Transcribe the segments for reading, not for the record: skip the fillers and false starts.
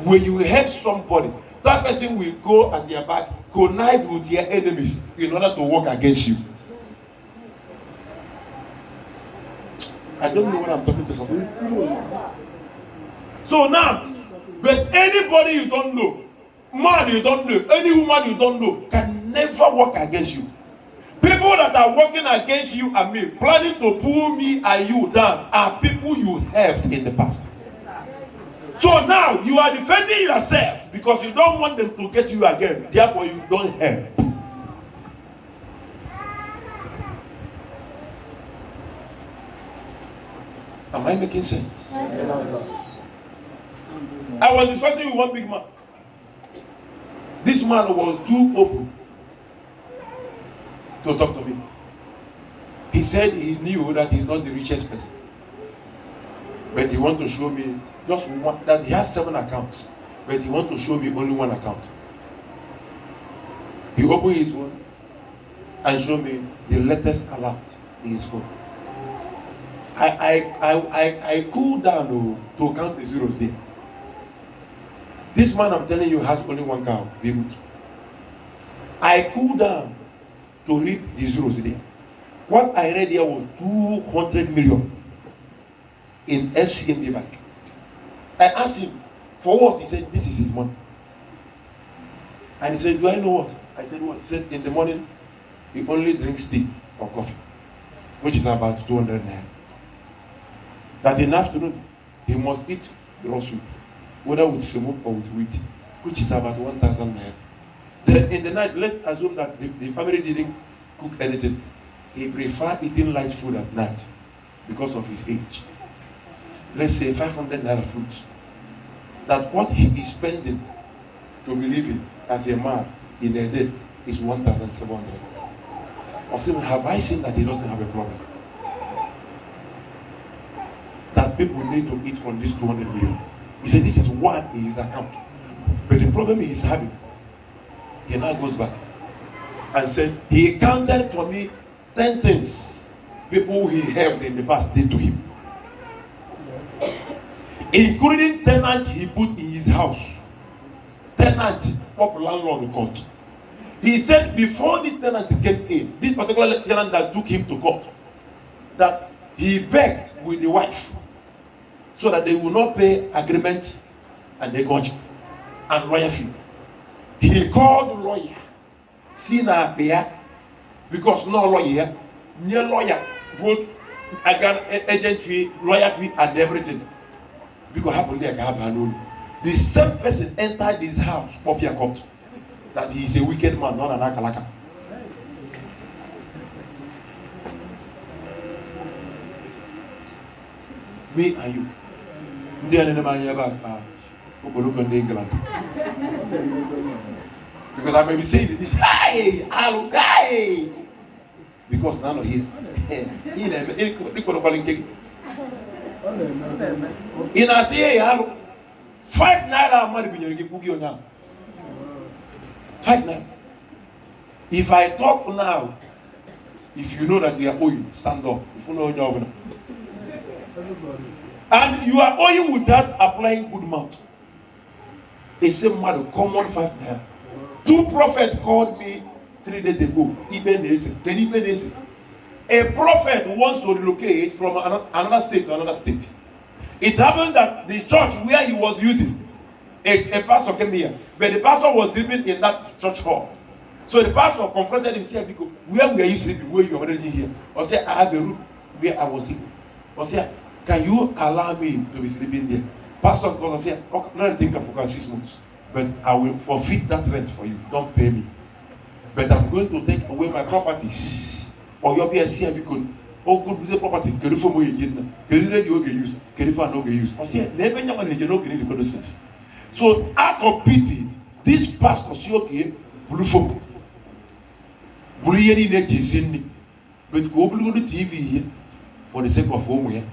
When you help somebody, that person will go at their back, connive with their enemies in order to work against you. I don't know what I'm talking to somebody. So now, but anybody you don't know, man you don't know, any woman you don't know, can never work against you. People that are working against you and me, planning to pull me and you down, are people you helped in the past. So now you are defending yourself because you don't want them to get you again. Therefore, you don't help. Am I making sense? I was discussing with one big man. This man was too open to talk to me. He said he knew that he's not the richest person, but he wanted to show me just one, that he has 7 accounts, but he wanted to show me only one account. He opened his phone and showed me the latest alert in his phone. I cooled down to count the zeros there. This man, I'm telling you, has only one car. I cooled down to read the zeros there. What I read here was 200 million in FCMB Bank. I asked him, for what? He said, this is his money. And he said, do I know what? I said, what? He said, in the morning, he only drinks tea or coffee, which is about 200 naira. That in the afternoon, he must eat raw soup, whether with semo or with wheat, which is about 1,000 naira. Then in the night, let's assume that the family didn't cook anything. He prefer eating light food at night because of his age. Let's say 500 naira fruits. That what he is spending to be living as a man in a day is 1,700. Or say, have I seen that he doesn't have a problem? That people need to eat from this 200 million. He said this is one in his account. But the problem he is having, he now goes back and said he counted for me 10 things people he helped in the past did to him. Including tenants he put in his house. Tenant, popular landlord court. He said before this tenant came in, this particular tenant that took him to court, that he begged with the wife so that they will not pay agreement and negligence and lawyer fee. He called the lawyer, Sina Bea, because no lawyer, no lawyer, both agent fee, lawyer fee, and everything. Because happened there, the same person entered his house, Popia court, that he is a wicked man, not an akalaka. Me and you. Because I may be saying this, hey, I'll die. Because none of here. In a say, 5 naira money be you now. 5 naira. If I talk now, if you know that you are owing, stand up. If you know your and you are owing without applying good mouth. A same matter, common 5 naira. 2 prophets called me 3 days ago. A prophet wants to relocate from another state to another state. It happened that the church where he was using, a pastor came here, but the pastor was sleeping in that church hall. So the pastor confronted him and said, where were you sleeping? Where you already here? Or say, I have a room where I was sleeping. Or say, can you allow me to be sleeping there? Pastor called and said, okay, not think for 6 months, but I will forfeit that rent for you. Don't pay me. But I'm going to take away my properties. Or you'll be a CM because all good property, can you form you can you use? Can you find no use? Or say, never know when you know the process. So, out of pity, this pastor see okay, blue foam. Bullying in Sydney, but go blue the TV here for the sake of home here.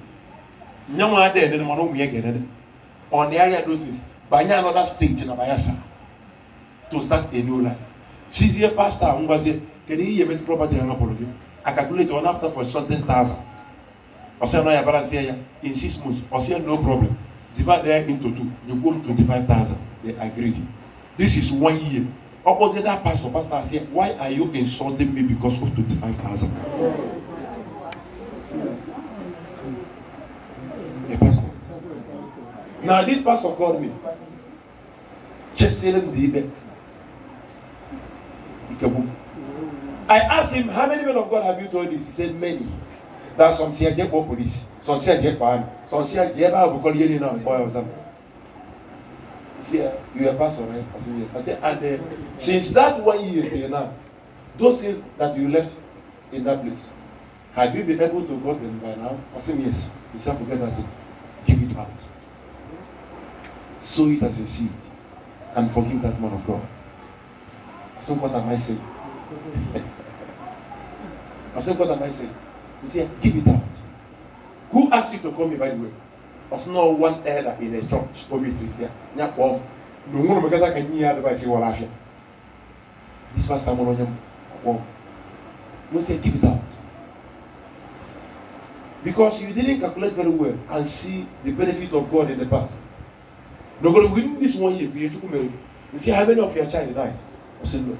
No one there, then one again. On the area doses, by another state in Abayasa to start a new life. CCA pastor, who was it? Can you hear Miss Property and apology? I calculate one after for something thousand. Or say no, balance here in 6 months. Or say no problem. divide them into two. You go 25,000. They agreed. This is 1 year. Opposite that pastor said, why are you insulting me because of 25,000? A pastor. Now this pastor called me. Just selling the bed. I asked him, how many men of God have you told this? He said, many. That some say get police, some say get ban, some say get call you now or something. He said, you are a pastor, right? I said, yes. I said, and since that 1 year till now, those things that you left in that place, have you been able to got them by now? I said, yes. You said, forget that thing. Give it out. Sow it as a seed and forgive that man of God. So what am I saying? I said, what am I saying? He said, give it out. Who asked you to call me, by the way? There's no one elder in a church or be Christian. No one can hear advice you will. This was someone on your we say, give it out. Because you didn't calculate very well and see the benefit of God in the past. You're going to win this 1 year for you to marry. You see how many of your child died? I said no.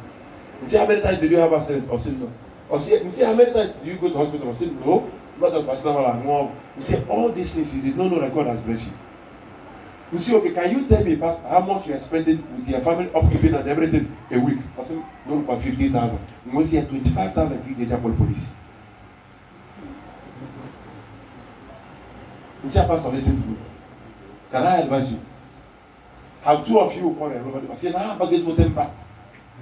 You see how many times did you have accident? I said no. Or see how many times do you go to hospital? I said no. Not that personal. You say all these things you did not know that God has blessed you. You see, okay, can you tell me, Pastor, how much you are spending with your family upkeeping and everything a week? I said no, about 15,000. You see 25,000 to the Japol police. You see, Pastor, listen to me. Can I advise you? Have two of you call everybody? I say, nah, but baseball temper.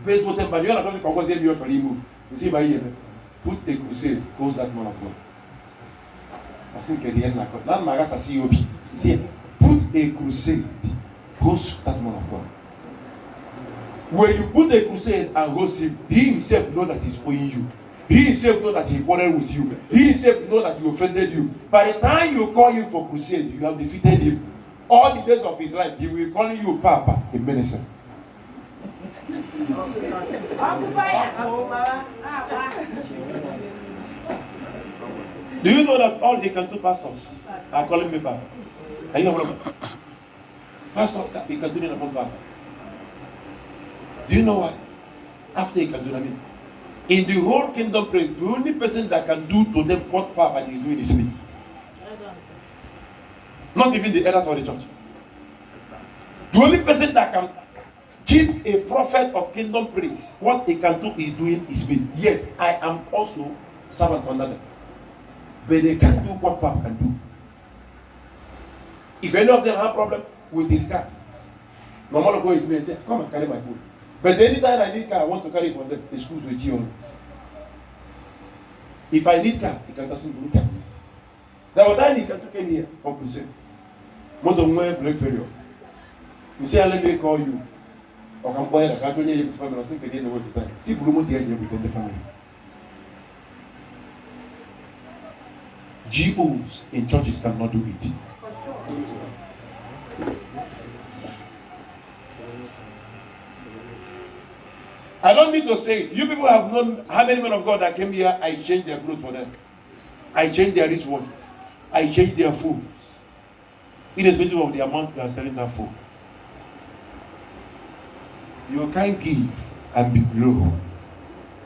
Baseball temper. You are not going to cause them to remove. You see, my ear. Put a crusade, goes that man of God. I think at the end, not my gas, I see you. See, put a crusade, host that man of God. When you put a crusade and host him, he himself knows that he's owing you. He himself knows that he quarreled with you. He himself knows that he offended you. By the time you call him for crusade, you have defeated him. All the days of his life, he will call you Papa in minister. Do you know that all the Kantu pastors are calling me Papa? Are you aware? Pastor, he can do it upon Papa. Do you know why? After he can do it, in the whole kingdom praise, the only person that can do to them what Papa is doing is me. Not even the elders of the church. The only person that can give a prophet of kingdom praise what he can do is doing is me. Yet I am also servant under them. But they can't do what Papa can do. If any of them have problem with his car, my mother goes to me and say, come and carry my food. But anytime I need car, I want to carry it for them. The schools with you on. If I need car, he can just look at me. There was time he can take me here for crusade. Mother went black video. You see, let me call you. Or can buy a carton here before I think again the worst time. See, Blue here within the family. GOs in churches cannot do it. I don't need to say it. You people have known how many men of God that came here, I changed their clothes for them. I changed their wristwatches. I changed their foods. Irrespective of the amount they are selling that for. You can't give and be low.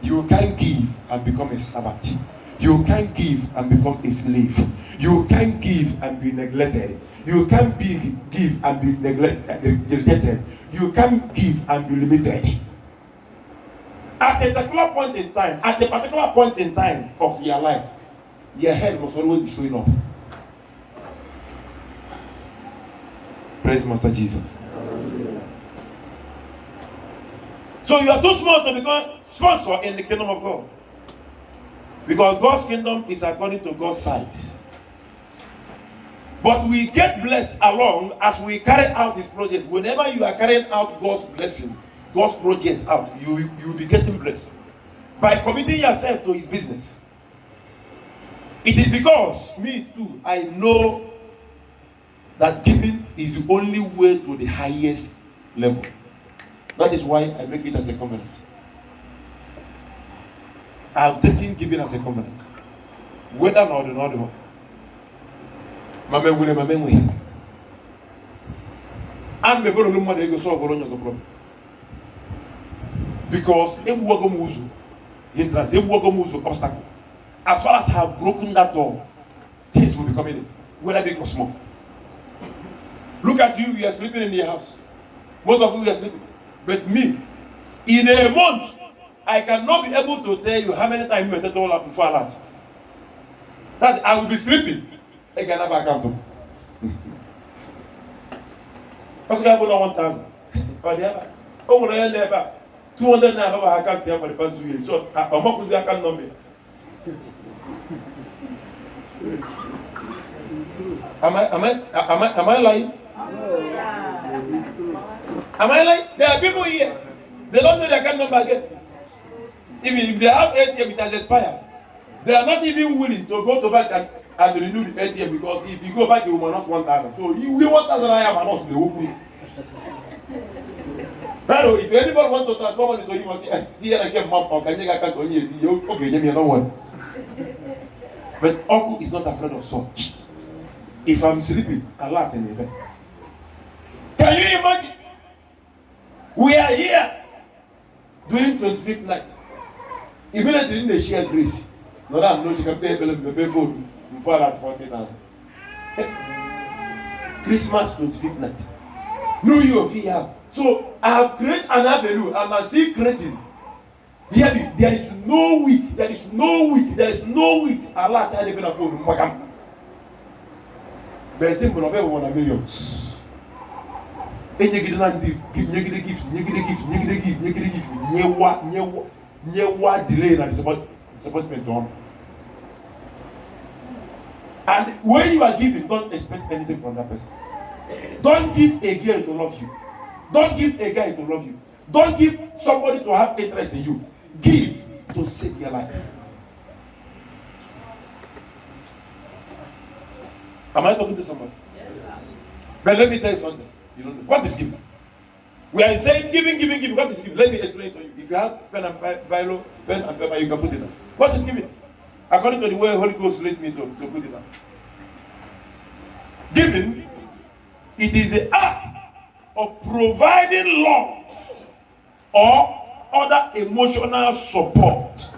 You can't give and become a servant. You can't give and become a slave. You can't give and be neglected. You can't give and be rejected. You can't give and be limited. At a particular point in time of your life, your head must always be showing up. Praise Master Jesus. So you are too small to become sponsor in the kingdom of God. Because God's kingdom is according to God's size. But we get blessed along as we carry out His project. Whenever you are carrying out God's blessing, God's project out, you will be getting blessed. By committing yourself to His business. It is because, me too, I know that giving is the only way to the highest level. That is why I make it as a covenant. I have taken giving as a covenant. Whether or not, And maybe no money go solve the problem. Because if we go muzu, hindrance, if we go muzu obstacle, as far as I have broken that door, things will be coming in, whether big or small. Look at you, you are sleeping in your house. Most of you are sleeping. But me, in a month, I cannot be able to tell you how many times you met all up before that. That I will be sleeping. I can never account. Parce que I have 1,000. But the other, oh, I never 200 now. I can't pay for the past 2 years. So I'm not going to account number. Am I lying? Am I lying? There are people here. They don't know their account number again. Even if they have ATM, it has expired. They are not even willing to go to bank and renew the ATM because if you go back, you will minus 1,000. So you will 1,000 I am minus the whole thing. Now, if anybody wants to transform money to him, or say, "Here I get mom, or can you get on you?" Okay, give me another one. But Oku is not afraid of such. If I'm sleeping, I laugh in the bed. Can you imagine? We are here doing 25th night. Immediately in the share grace. No, that no, she can pay phone before that 40,000. Christmas 25th night. New Year of here. So I have created an avenue and I'm still creating. Here, there is no week, there is no week, there is no week. Allah tell you to phone. But I think we'll have 1 million. And you get an gift, Nyewa delay and disappointment on. And when you are giving, don't expect anything from that person. Don't give a girl to love you. Don't give a guy to love you. Don't give somebody to have interest in you. Give to save your life. Am I talking to somebody? Yes, sir. But let me tell you something. You don't know. What is giving? We are saying giving. What is giving? Let me explain to you. If you have pen and paper, you can put it down. What is giving? According to the way Holy Ghost led me to put it down. Giving, it is the act of providing love or other emotional support.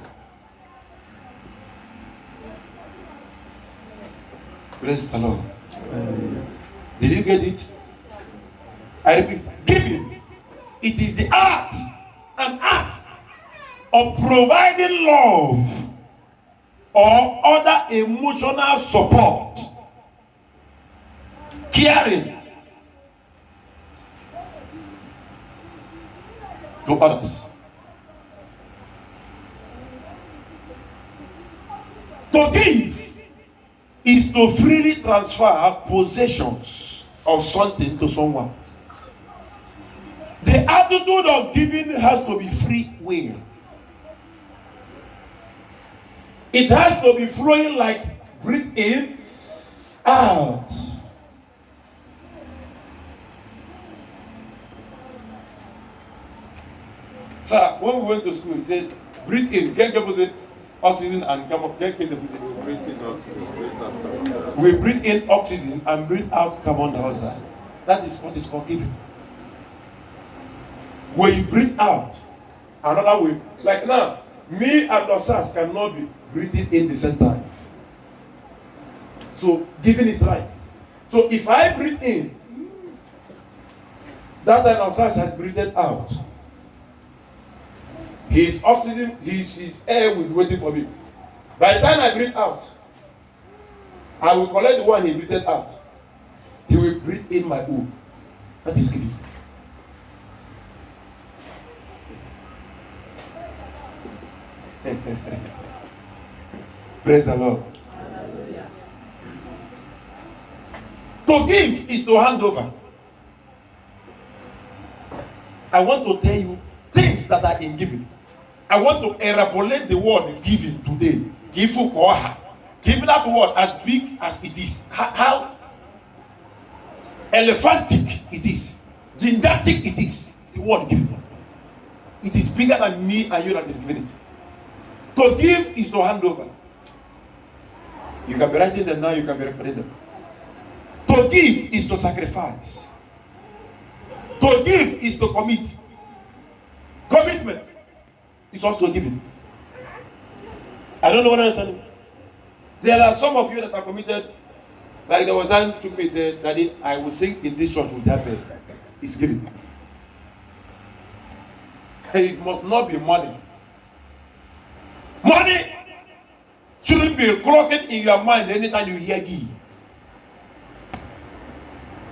Praise the Lord. Did you get it? I repeat, giving, it is the an act of providing love or other emotional support, caring to others. To give is to freely transfer possessions of something to someone. The attitude of giving has to be free will. It has to be flowing like breathe in, out. Sir, when we went to school, he said, breathe in. Get oxygen and come up. We breathe in oxygen and breathe out carbon dioxide. That is what is called giving. When you breathe out, another way, like now, me and Osas cannot be breathing in the same time. So giving is life. So if I breathe in, that time Osas has breathed out. His oxygen, his air will be waiting for me. By the time I breathe out, I will collect the one he breathed out. He will breathe in my womb. That is giving. Praise the Lord. Hallelujah. To give is to hand over. I want to tell you things that are in giving. I want to extrapolate the word giving today. Give that word as big as it is. How elephantic it is. Gigantic it is. The word giving. It is bigger than me and you that is giving it. To give is to hand over. You can be writing them now, you can be repeating them. To give is to sacrifice. To give is to commit. Commitment is also giving. I don't know what I'm saying. There are some of you that are committed. Like there was one Chukme said, Daddy, I will sing in this church with that bed. It's giving. It must not be money. Money shouldn't be clocked in your mind anytime you hear give.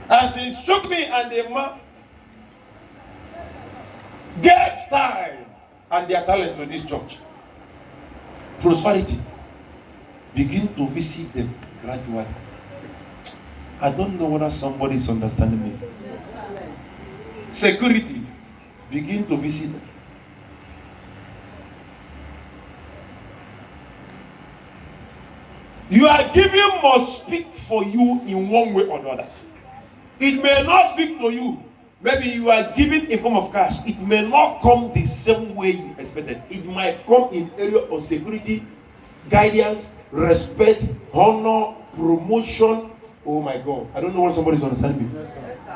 And since Chukme and the man gave time and their talent to this church, prosperity begin to visit them gradually. I don't know whether somebody is understanding me. Security begin to visit them. Your giving must speak for you in one way or another. It may not speak to you. Maybe you are giving in form of cash. It may not come the same way you expected. It might come in area of security, guidance, respect, honor, promotion. Oh my God. I don't know what somebody is understanding me. Yes,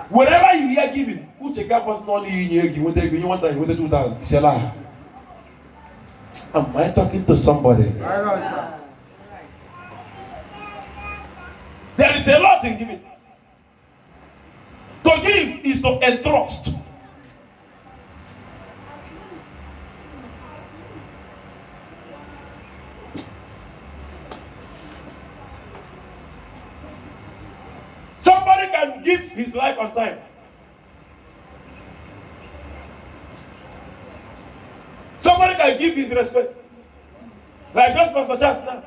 whenever you hear giving, who take up personally in your give, you want 2,000. It's a lie. Am I talking to somebody? There is a lot in giving. To give is to entrust. Somebody can give his life and time. Somebody can give his respect. Like just Pastor Charles now.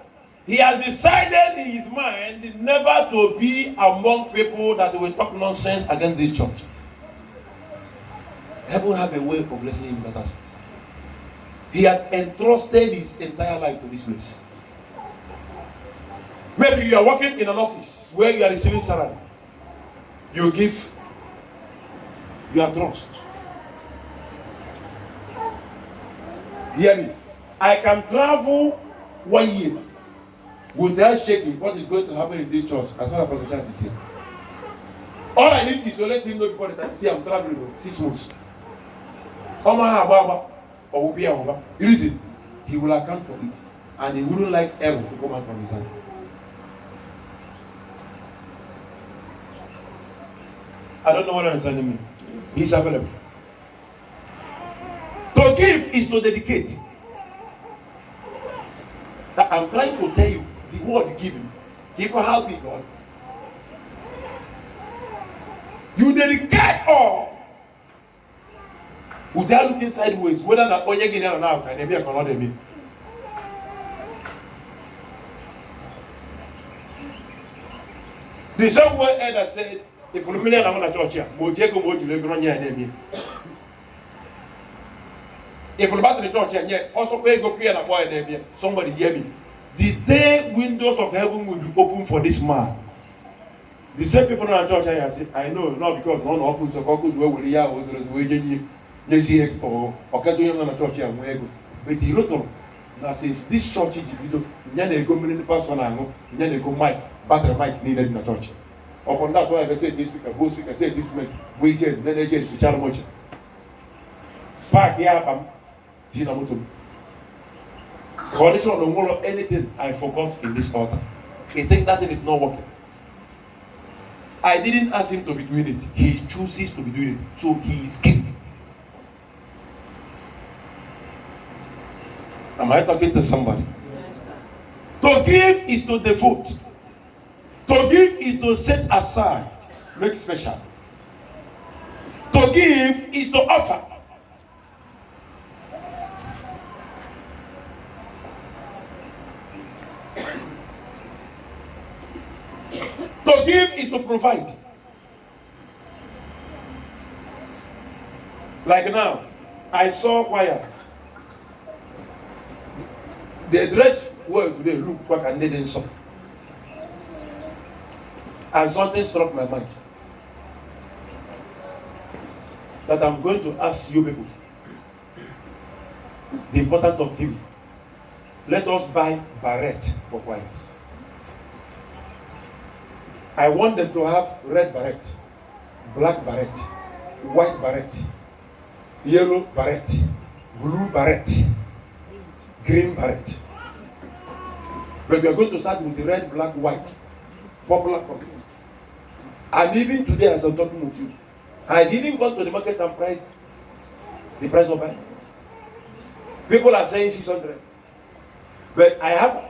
He has decided in his mind never to be among people that will talk nonsense against this church. Heaven have a way of blessing him in that aspect. He has entrusted his entire life to this place. Maybe you are working in an office where you are receiving salary. You give your trust. Hear me. I can travel 1 year without shaking what is going to happen in this church as far as Pastor Charles is here. All I need is to let him know before the time. See, I'm traveling 6 months. Reason, he will account for it. And he wouldn't like error to come out from his hand. I don't know what I'm understanding me. He's available. To give is to dedicate. I'm trying to tell you the word giving. Give for how big God. You dedicate all without looking sideways, whether that all you're getting out now can be a cannot be. The same way Elder said, if you million I'm on a church here, Mojego Moju Gronya and if you back to the church here, also pay go clear a boy and somebody hear me. The day windows of heaven will be open for this man. The same people in our church here say, I know, not because none of us are going to where we are, was waging year or occasionally on a church here, but the rotor that says this church is the Yana go million past 1 hour, Yana go mic, battery mic needed in the church. Upon that, I said this week, go speak, I said this week, weekend, then I just to challenge. Park here, Zinamoto. Condition on the of anything I forgot in this altar. He think that thing is not working. I didn't ask him to be doing it. He chooses to be doing it. So he is giving. Am I talking to somebody? To give is to devote. To give is to set aside. Make special. To give is to offer. To give is to provide. Like now, I saw choirs. They dress well today, look back and they didn't suffer. And something struck my mind. That I'm going to ask you people the importance of giving. Let us buy barrette for choirs. I want them to have red barrette, black barrette, white beret, yellow beret, blue beret, green beret. But we are going to start with the red, black, white, popular colors. And even today, as I'm talking with you, I didn't go to the market and price the price of beret. People are saying 600. But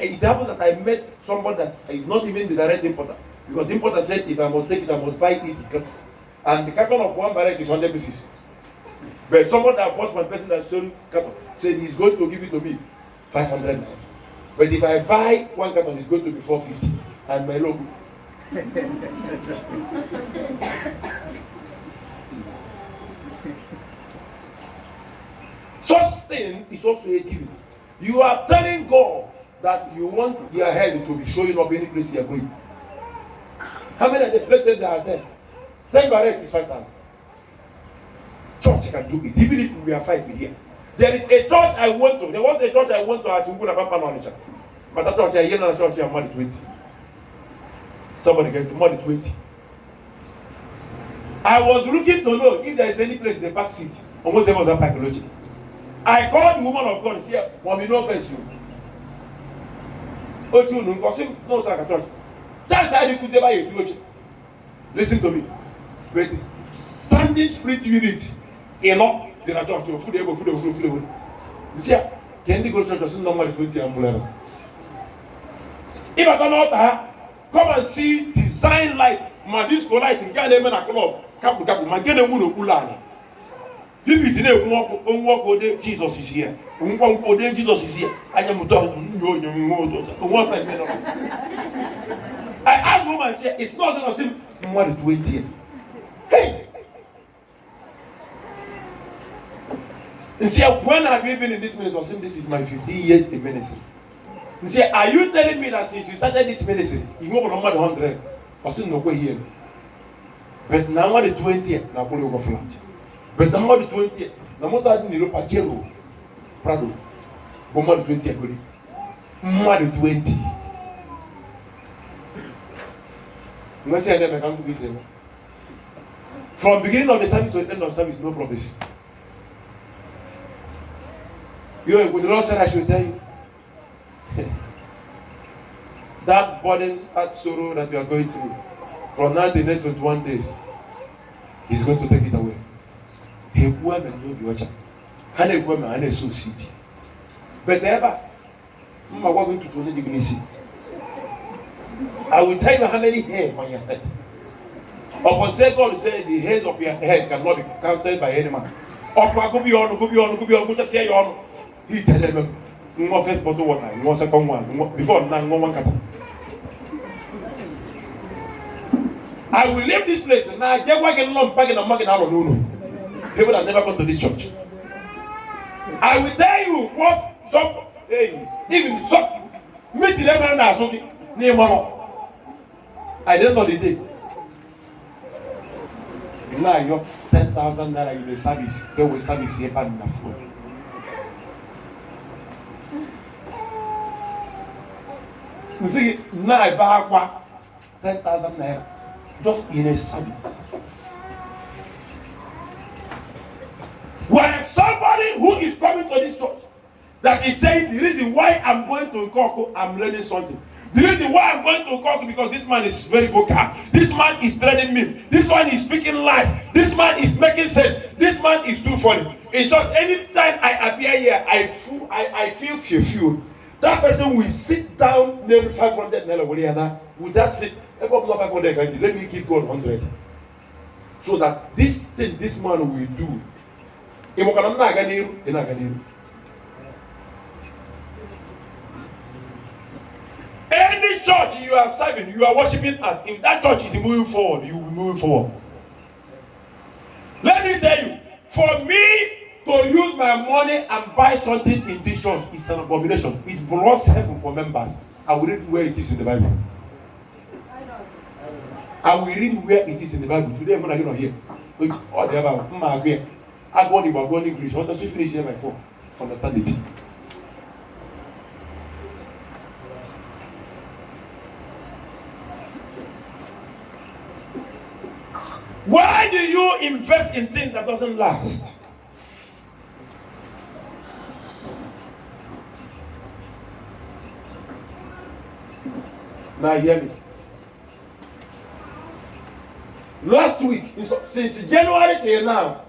it happens that I met someone that is not even the direct importer. Because the importer said, if I must take it, I must buy it. And the carton of one beret is 100 pieces. But someone that bought from the person that sold carton said he's going to give it to me 500 naira. But if I buy one carton, it's going to be 450. And my logo. Such thing is also a giving. You are telling God that you want your head to be showing up any place you are going. How many of the places that are there? 10 barracks is 5,000. Church can do it, even if we are 5 here. There is a church I went to. There was a church I went to at Unguna Papa Manager. But that church I hear another church here, more than 20. Somebody get more than 20. I was looking to know if there is any place in the back seat. Almost there was a psychology. I called the woman of God and said, "Mommy, no person." Oh, you know, because no talk at all. Just I didn't say by you. Listen to me. But standing split unit, you know, the church, food. You see, can you go to church? No more 20 ambulance. If I don't know that, come and see design light. My disco light in Ghana, come up. Kapu, my Ghana would pull. People today walk with Jesus is here. Walk with Jesus is here. I am talking. I asked woman and said, it's not going to seem more than 20. Hey! And see, when have you been in this ministry? I said, this is my 15 years in ministry. You say, are you telling me that since you started this ministry, you go for more than 100? I said, no way here. But now more than 20, now pull over flat. But now more than 20, now more than you know, Pajero, Prado, but more than 20, more than 20. You say I never come to visit. From beginning of the service to the end of the service, no promise. The Lord said I should tell you. That burden, that sorrow that you are going through, from now to the next 21 days, He's going to take it away. He will not know the watcher. And he will not know the seed. But ever, I'm going to do the I will tell you how many hairs on your head. Upon say God said the hairs of your head cannot be counted by any man. Upon go beyond, just say your He tell them, no first bottle water, no second one, before now, no one can. I will leave this place and now get working along, packing and marking out of no. People that never come to this church. I will tell you what some, even some, meet the level and something, near one. I don't know the day. Now you're 10,000 naira in the service. They will service here and the food. You see, now I buy 10,000 naira just in a service. When somebody who is coming to this church that is saying the reason why I'm going to Nkoko, I'm learning something. The reason why I'm going to Nkoko because this man is very vocal. This man is training me. This one is speaking life. This man is making sense. This man is too funny. In short, anytime I appear here, I feel fulfilled. That person will sit down, name 500 naira with that sit. Let me give God 100. So that this thing this man will do. Any church you are serving, you are worshiping at, if that church is moving forward, you will be moving forward. Let me tell you, for me to use my money and buy something in this church is an abomination. It blocks heaven for members. I will read where it is in the Bible. I will read where it is in the Bible. Today I'm not here. Or the other, I agree. I go in English. Once I finish here my phone, understand it. Why do you invest in things that doesn't last? Now hear me. Last week, since January till now,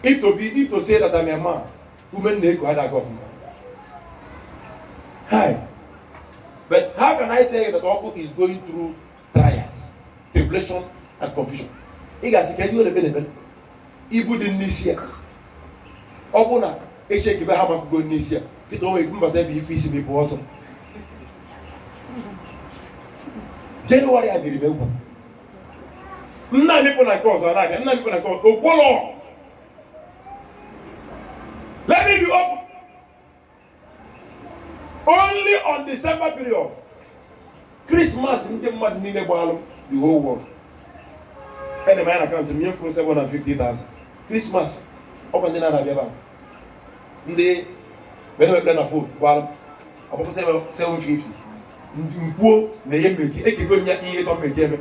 if to say that I'm a man, women need to have a government. Hi. But how can I tell you that Oku is going through trials, tribulation, and confusion? Can you remember? Ibu din Nisia. Obuna, Eshek Bahama go Nisia. It don't remember them if you see me for also. January, I remember. None people like us are right, and none people like us. Oh, let me be open. Only on December period, Christmas in the whole world. And the man account to me for 750,000. Christmas, open the Nana. The when we plan a food, well, about 750. Mpo na ye meji e ke go nya iye to meji